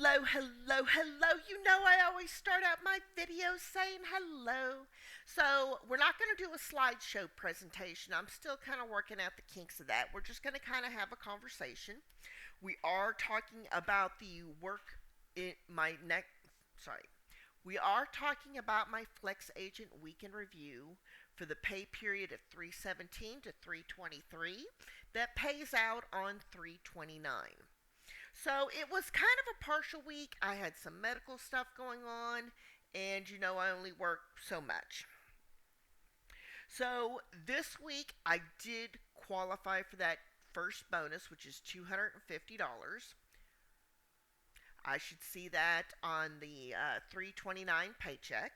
Hello, hello, hello. You know I always start out my videos saying hello. So, we're not going to do a slideshow presentation. I'm still kind of working out the kinks of that. We're just going to kind of have a conversation. We are talking about the work in my next, sorry. We are talking about my Flex Agent Week in Review for the pay period of 317 to 323 that pays out on 329. So it was kind of a partial week. I had some medical stuff going on, and I only work so much. So this week I did qualify for that first bonus, which is $250. I should see that on the 329 paycheck.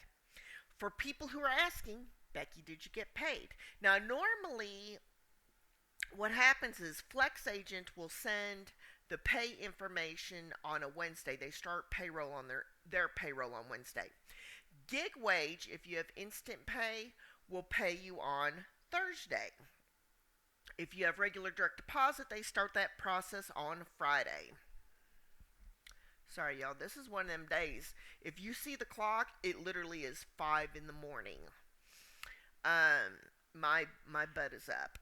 For people who are asking, Becky, did you get paid? Now, normally what happens is Flex Agent will send the pay information on a Wednesday. They start payroll on their payroll on Wednesday. Gig Wage, if you have instant pay, will pay you on Thursday. If you have regular direct deposit, they start that process on Friday. Sorry, y'all. This is one of them days. If you see the clock, it literally is 5 in the morning. My butt is up.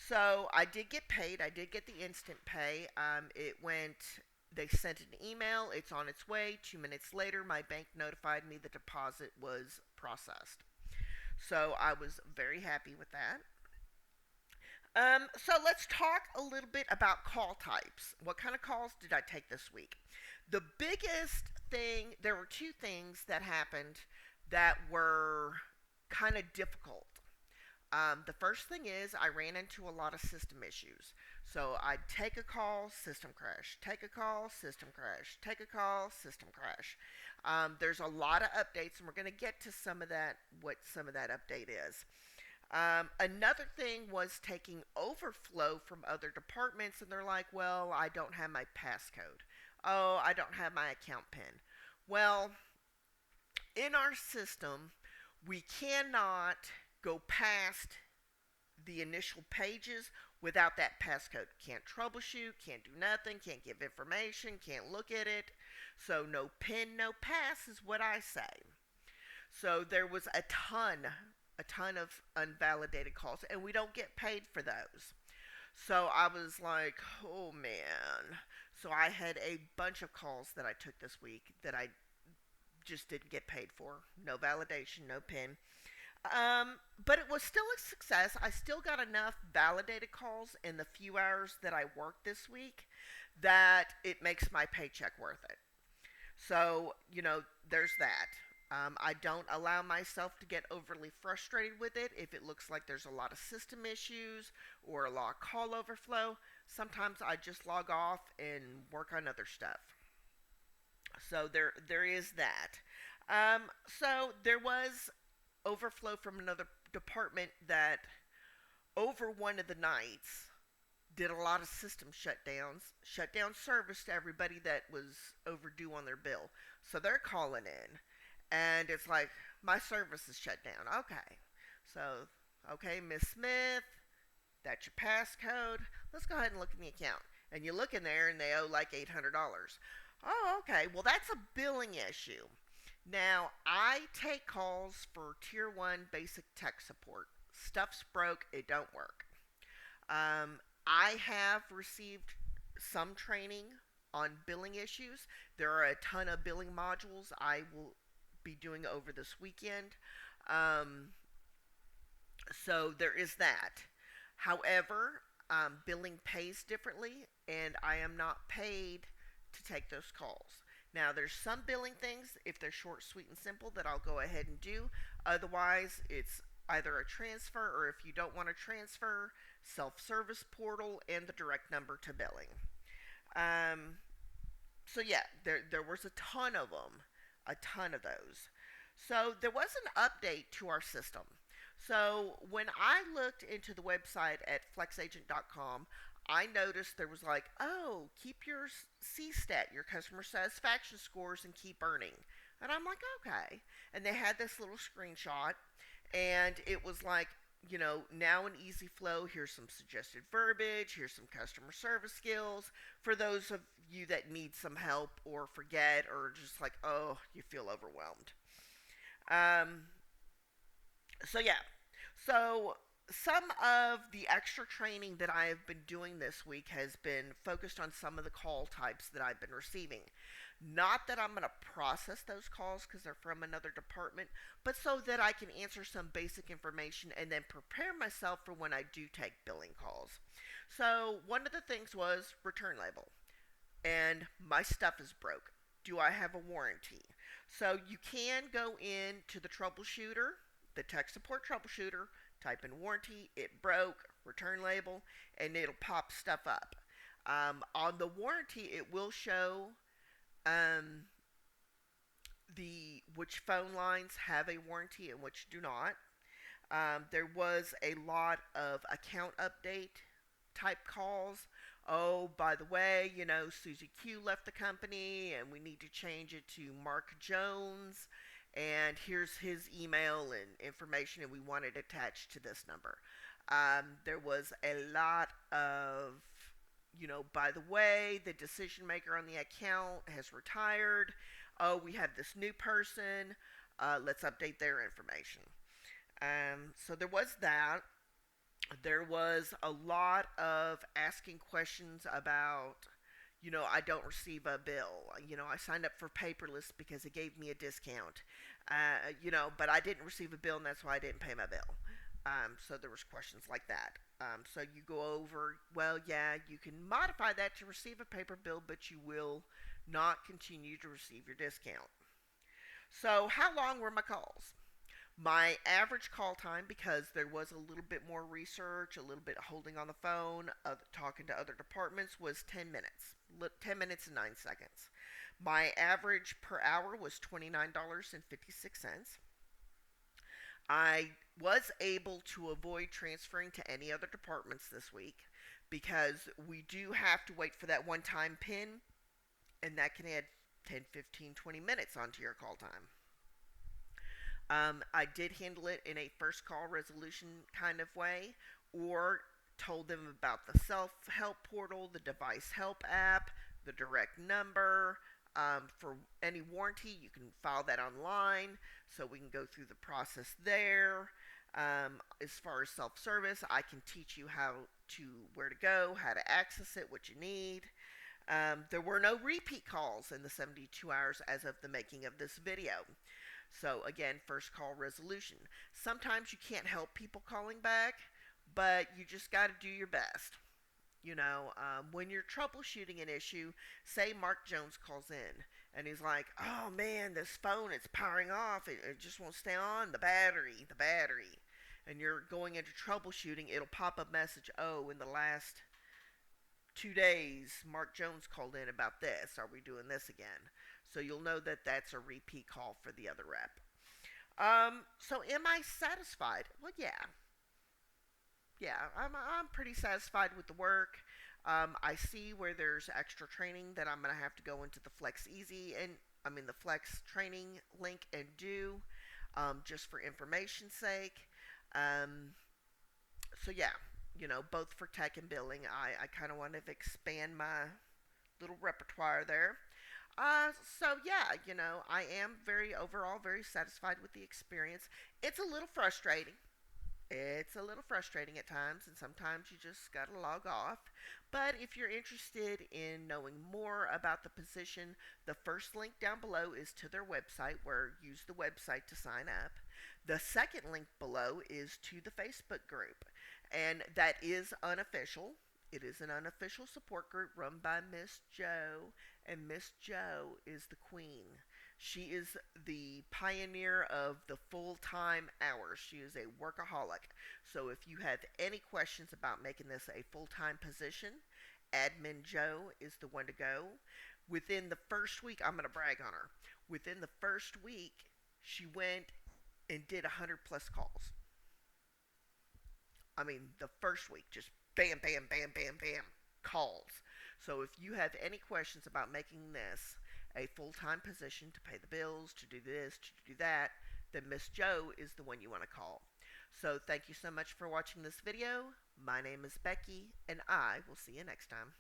So I did get paid. I did get the instant pay. It went. They sent an email. It's on its way. 2 minutes later, my bank notified me the deposit was processed. So I was very happy with that. So let's talk a little bit about call types. What kind of calls did I take this week? The biggest thing, there were two things that happened that were kind of difficult. The first thing is I ran into a lot of system issues. So I'd take a call, system crash, take a call, system crash, take a call, system crash. There's a lot of updates, and we're going to get to some of that, what some of that update is. Another thing was taking overflow from other departments, and they're like, well, I don't have my passcode. Oh, I don't have my account PIN. Well, in our system, we cannot go past the initial pages without that passcode. Can't troubleshoot, can't do nothing, can't give information, can't look at it. So no PIN, no pass is what I say. So there was a ton of unvalidated calls, and we don't get paid for those. So I was like, oh man. So I had a bunch of calls that I took this week that I just didn't get paid for. No validation, no PIN. But it was still a success. I still got enough validated calls in the few hours that I worked this week that it makes my paycheck worth it. So, there's that. I don't allow myself to get overly frustrated with it if it looks like there's a lot of system issues or a lot of call overflow. Sometimes I just log off and work on other stuff. So there is that. So there was overflow from another department that over one of the nights did a lot of system shutdowns, shut down service to everybody that was overdue on their bill. So they're calling in, and it's like, my service is shut down. Okay. So, okay, Miss Smith, that's your passcode. Let's go ahead and look in the account. And you look in there, and they owe like $800. Oh, okay. Well, that's a billing issue. Now, I take calls for Tier 1 basic tech support. Stuff's broke, it don't work. I have received some training on billing issues. There are a ton of billing modules I will be doing over this weekend. Um, so there is that. However, billing pays differently, and I am not paid to take those calls. Now, there's some billing things, if they're short, sweet, and simple, that I'll go ahead and do. Otherwise, it's either a transfer, or if you don't want to transfer, self-service portal and the direct number to billing. Um, so yeah, there was a ton of them, a ton of those. So there was an update to our system. So when I looked into the website at flexagent.com, I noticed there was like, oh, keep your CSAT, your customer satisfaction scores, and keep earning. And I'm like, okay. And they had this little screenshot, and it was like now in Easy Flow, here's some suggested verbiage, here's some customer service skills for those of you that need some help or forget or just like, oh, you feel overwhelmed. Um, so yeah, so some of the extra training that I have been doing this week has been focused on some of the call types that I've been receiving. Not that I'm going to process those calls because they're from another department, but so that I can answer some basic information and then prepare myself for when I do take billing calls. So, one of the things was return label, and my stuff is broke. Do I have a warranty? So, you can go into the troubleshooter, the tech support troubleshooter, type in warranty, it broke, return label, and it'll pop stuff up. On the warranty, it will show um, the which phone lines have a warranty and which do not. There was a lot of account update type calls. Oh, by the way, Susie Q left the company and we need to change it to Mark Jones. And here's his email and information, and we want it attached to this number. There was a lot of, by the way, the decision maker on the account has retired. Oh, we have this new person. Let's update their information. So there was that. There was a lot of asking questions about, I don't receive a bill. I signed up for paperless because it gave me a discount. But I didn't receive a bill, and that's why I didn't pay my bill. So there was questions like that. So you go over, well, yeah, you can modify that to receive a paper bill, but you will not continue to receive your discount. So how long were my calls? My average call time, because there was a little bit more research, a little bit holding on the phone, talking to other departments, was 10 minutes. 10 minutes and 9 seconds. My average per hour was $29.56. I was able to avoid transferring to any other departments this week because we do have to wait for that one time pin, and that can add 10, 15, 20 minutes onto your call time. I did handle it in a first call resolution kind of way, or told them about the self help portal, the device help app, the direct number. For any warranty, you can file that online, so we can go through the process there. As far as self service, I can teach you where to go, how to access it, what you need. There were no repeat calls in the 72 hours as of the making of this video. So again, first call resolution. Sometimes you can't help people calling back, but you just got to do your best. When you're troubleshooting an issue, say Mark Jones calls in and he's like, oh man, this phone, it's powering off. It just won't stay on. The battery. And you're going into troubleshooting, it'll pop a message, oh, in the last 2 days, Mark Jones called in about this. Are we doing this again? So you'll know that that's a repeat call for the other rep. So am I satisfied? Well, yeah. Yeah, I'm pretty satisfied with the work. I see where there's extra training that I'm going to have to go into the Flex Easy and the Flex training link and do, just for information's sake. So yeah, both for tech and billing, I kind of want to expand my little repertoire there. So yeah, I am overall very satisfied with the experience. It's a little frustrating. It's a little frustrating at times, and sometimes you just gotta log off. But if you're interested in knowing more about the position, the first link down below is to their website, where use the website to sign up. The second link below is to the Facebook group, and that is unofficial. It is an unofficial support group run by Miss Joe, and Miss Joe is the queen. She is the pioneer of the full-time hours. She is a workaholic. So if you have any questions about making this a full-time position, Admin Joe is the one to go. Within the first week, I'm going to brag on her. Within the first week, she went and did 100 plus calls. The first week, just bam, bam, bam, bam, bam, calls. So if you have any questions about making this a full-time position to pay the bills, to do this, to do that, then Miss Joe is the one you want to call. So thank you so much for watching this video. My name is Becky, and I will see you next time.